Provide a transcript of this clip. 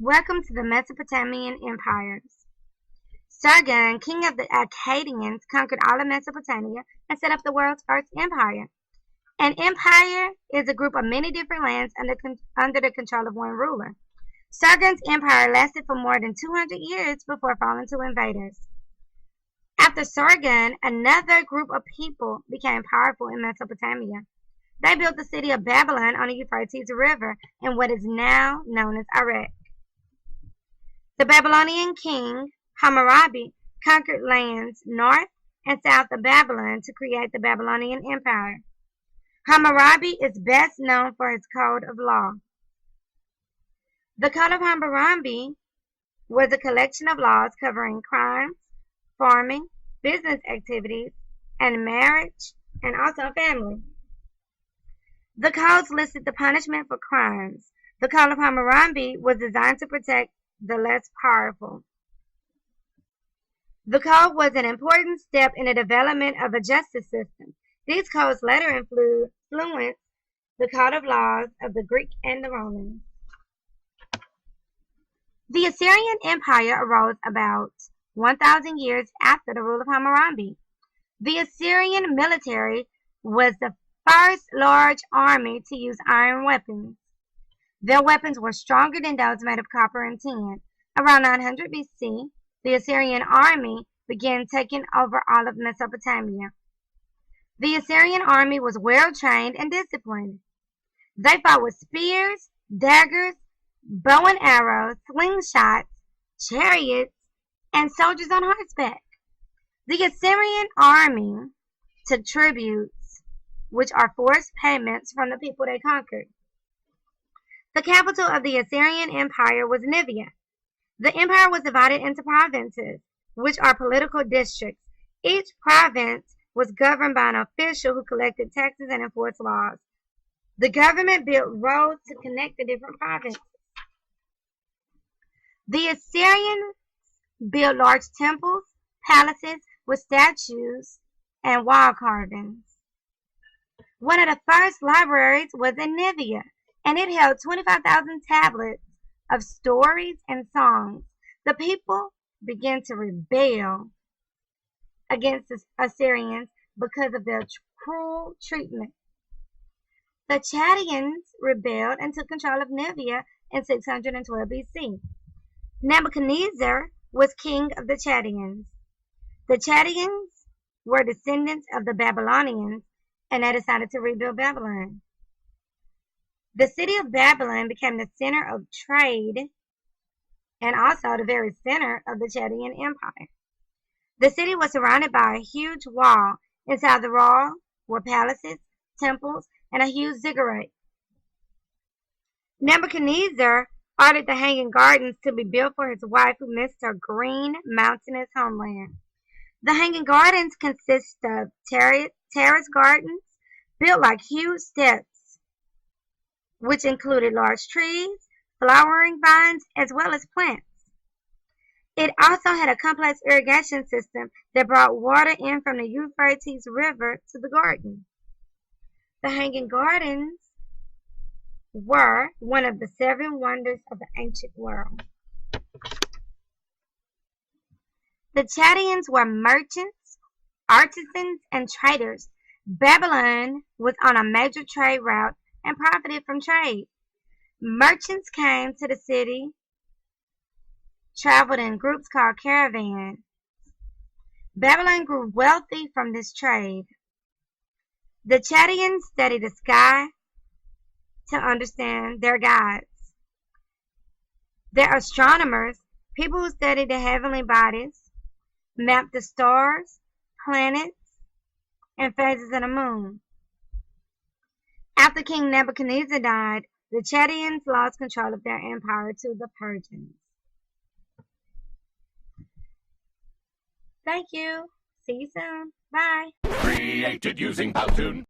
Welcome to the Mesopotamian empires. Sargon, king of the Akkadians, conquered all of Mesopotamia and set up the world's first empire. An empire is a group of many different lands under the control of one ruler. Sargon's empire lasted for more than 200 years before falling to invaders. After Sargon, another group of people became powerful in Mesopotamia. They built the city of Babylon on the Euphrates River in what is now known as Iraq. The Babylonian king Hammurabi conquered lands north and south of Babylon to create the Babylonian Empire. Hammurabi is best known for his code of law. The Code of Hammurabi was a collection of laws covering crimes, farming, business activities, and marriage, and also family. The codes listed the punishment for crimes. The Code of Hammurabi was designed to protect the less powerful. The code was an important step in the development of a justice system. These codes later influenced the code of laws of the Greek and the Romans. The Assyrian Empire arose about 1,000 years after the rule of Hammurabi. The Assyrian military was the first large army to use iron weapons. Their weapons were stronger than those made of copper and tin. Around 900 BC, the Assyrian army began taking over all of Mesopotamia. The Assyrian army was well trained and disciplined. They fought with spears, daggers, bow and arrows, slingshots, chariots, and soldiers on horseback. The Assyrian army took tributes, which are forced payments from the people they conquered. The capital of the Assyrian Empire was Nineveh. The empire was divided into provinces, which are political districts. Each province was governed by an official who collected taxes and enforced laws. The government built roads to connect the different provinces. The Assyrians built large temples, palaces with statues, and wall carvings. One of the first libraries was in Nineveh, and it held 25,000 tablets of stories and songs. The people began to rebel against the Assyrians because of their cruel treatment. The Chaldeans rebelled and took control of Nineveh in 612 BC. Nebuchadnezzar was king of the Chaldeans. The Chaldeans were descendants of the Babylonians, and they decided to rebuild Babylon. The city of Babylon became the center of trade and also the very center of the Chaldean Empire. The city was surrounded by a huge wall. Inside the wall were palaces, temples, and a huge ziggurat. Nebuchadnezzar ordered the Hanging Gardens to be built for his wife who missed her green, mountainous homeland. The Hanging Gardens consist of terrace gardens built like huge steps, which included large trees, flowering vines, as well as plants. It also had a complex irrigation system that brought water in from the Euphrates River to the garden. The Hanging Gardens were one of the 7 wonders of the ancient world. The Chaldeans were merchants, artisans, and traders. Babylon was on a major trade route and profited from trade. Merchants came to the city, traveled in groups called caravans. Babylon grew wealthy from this trade. The Chaldeans studied the sky to understand their gods. Their astronomers, people who studied the heavenly bodies, mapped the stars, planets, and phases of the moon. After King Nebuchadnezzar died, the Chaldeans lost control of their empire to the Persians. Thank you. See you soon. Bye. Created using Powtoon.